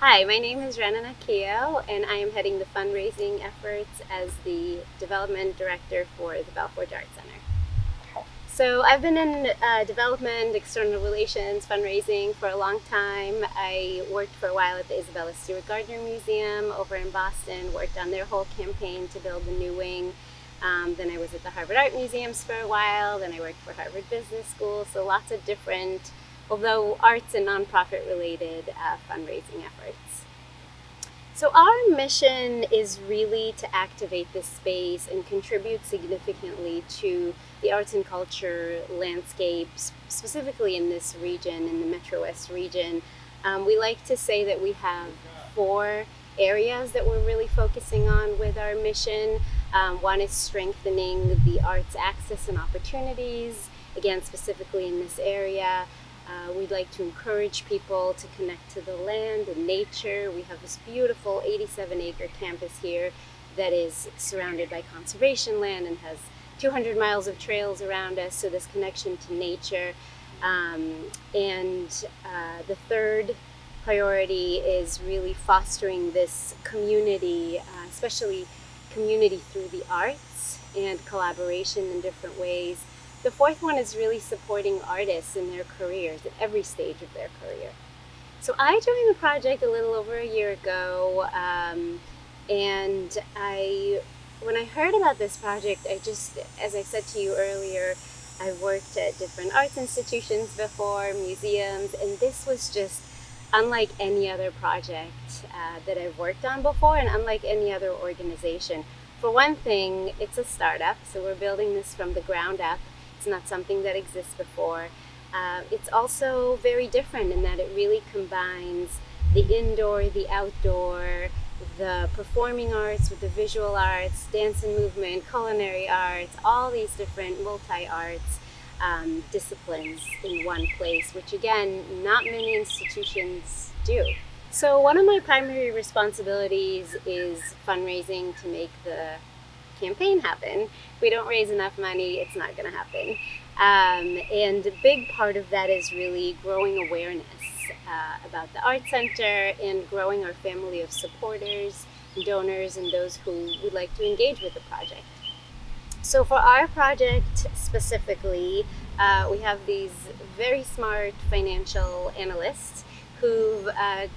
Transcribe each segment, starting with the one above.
Hi, my name is Renana Kehoe, and I am heading the fundraising efforts as the development director for the Belfort Art Center. So I've been in development, external relations, fundraising for a long time. I worked for a while at the Isabella Stewart Gardner Museum over in Boston, worked on their whole campaign to build the new wing. Then I was at the Harvard Art Museums for a while, then I worked for Harvard Business School, so lots of different, although arts and nonprofit related fundraising efforts. So our mission is really to activate this space and contribute significantly to the arts and culture landscapes, specifically in this region, in the Metro West region. We like to say that we have 4 areas that we're really focusing on with our mission. One is strengthening the arts access and opportunities, again, specifically in this area. We'd like to encourage people to connect to the land and nature. We have this beautiful 87-acre campus here that is surrounded by conservation land and has 200 miles of trails around us, so this connection to nature. The third priority is really fostering this community, especially community through the arts and collaboration in different ways. The fourth one is really supporting artists in their careers at every stage of their career. So I joined the project a little over a year ago, and when I heard about this project, as I said to you earlier, I've worked at different arts institutions before, museums, and this was just unlike any other project that I've worked on before, and unlike any other organization. For one thing, it's a startup, so we're building this from the ground up. It's not something that exists before. It's also very different in that it really combines the indoor, the outdoor, the performing arts with the visual arts, dance and movement, culinary arts, all these different multi-arts disciplines in one place, which again, not many institutions do. So one of my primary responsibilities is fundraising to make the campaign happen. If we don't raise enough money, it's not going to happen. And a big part of that is really growing awareness about the Art Center and growing our family of supporters, donors, and those who would like to engage with the project. So for our project specifically, we have these very smart financial analysts who've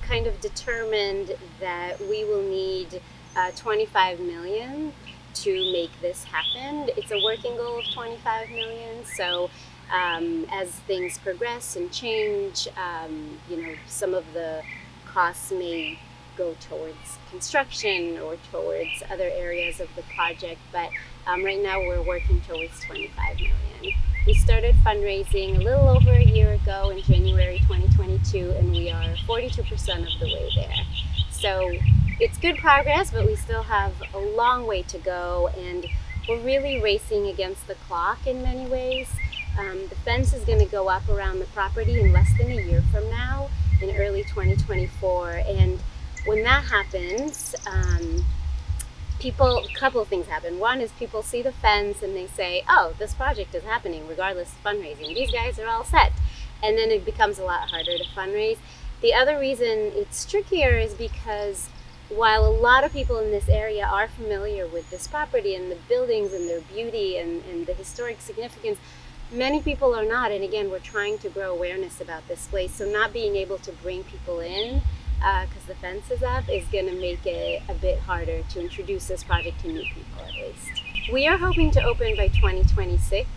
kind of determined that we will need $25 million to make this happen. It's a working goal of $25 million. So as things progress and change, some of the costs may go towards construction or towards other areas of the project. But right now we're working towards $25 million. We started fundraising a little over a year ago in January 2022, and we are 42% of the way there. So it's good progress, but we still have a long way to go, and we're really racing against the clock in many ways. The fence is going to go up around the property in less than a year from now, in early 2024, and when that happens, a couple of things happen. One is people see the fence and they say, oh, this project is happening regardless of fundraising. These guys are all set. And then it becomes a lot harder to fundraise. The other reason it's trickier is because while a lot of people in this area are familiar with this property and the buildings and their beauty and the historic significance, many people are not. And again, we're trying to grow awareness about this place. So not being able to bring people in because the fence is up is going to make it a bit harder to introduce this project to new people, at least. We are hoping to open by 2026.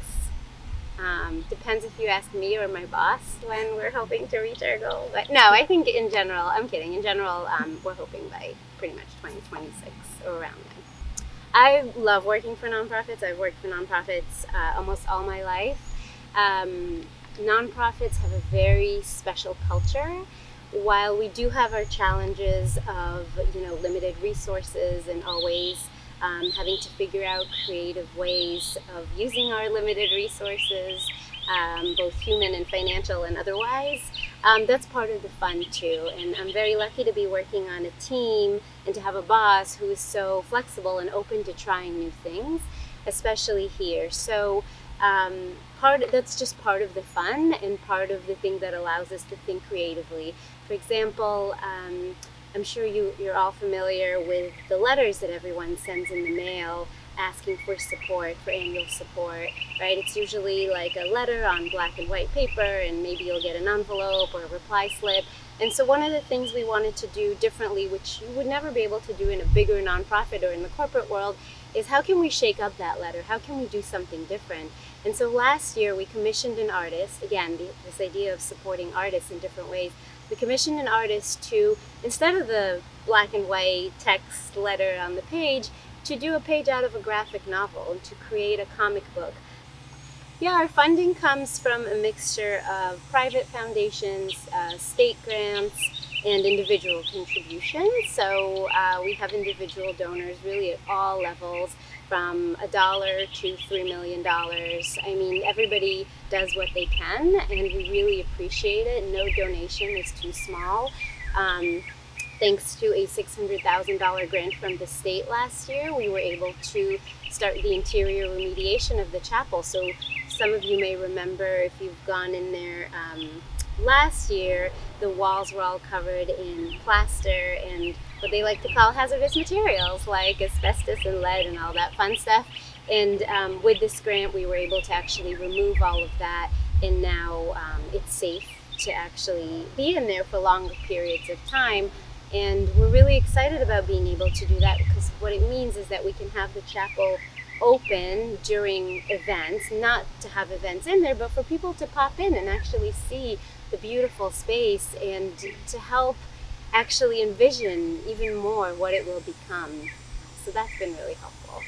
Depends if you ask me or my boss when we're hoping to reach our goal. But no, I think in general, I'm kidding. In general, we're hoping by pretty much 2026 or around then. I love working for nonprofits. I've worked for nonprofits almost all my life. Nonprofits have a very special culture. While we do have our challenges of limited resources and always having to figure out creative ways of using our limited resources, both human and financial and otherwise, that's part of the fun too. And I'm very lucky to be working on a team and to have a boss who is so flexible and open to trying new things, especially here. So that's just part of the fun and part of the thing that allows us to think creatively. For example, I'm sure you're all familiar with the letters that everyone sends in the mail asking for support, for annual support, right? It's usually like a letter on black and white paper, and maybe you'll get an envelope or a reply slip. And so one of the things we wanted to do differently, which you would never be able to do in a bigger nonprofit or in the corporate world, is how can we shake up that letter? How can we do something different? And so last year we commissioned an artist, again, this idea of supporting artists in different ways. We commissioned an artist to, instead of the black and white text letter on the page, to do a page out of a graphic novel and to create a comic book. Yeah, our funding comes from a mixture of private foundations, state grants, and individual contributions. So we have individual donors really at all levels, from $1 to $3 million. I mean, everybody does what they can, and we really appreciate it. No donation is too small. Thanks to a $600,000 grant from the state last year, we were able to start the interior remediation of the chapel. So some of you may remember, if you've gone in there last year, the walls were all covered in plaster and what they like to call hazardous materials like asbestos and lead and all that fun stuff. And with this grant, we were able to actually remove all of that, and now it's safe to actually be in there for longer periods of time. And we're really excited about being able to do that, because what it means is that we can have the chapel open during events, not to have events in there, but for people to pop in and actually see the beautiful space and to help actually envision even more what it will become. So that's been really helpful.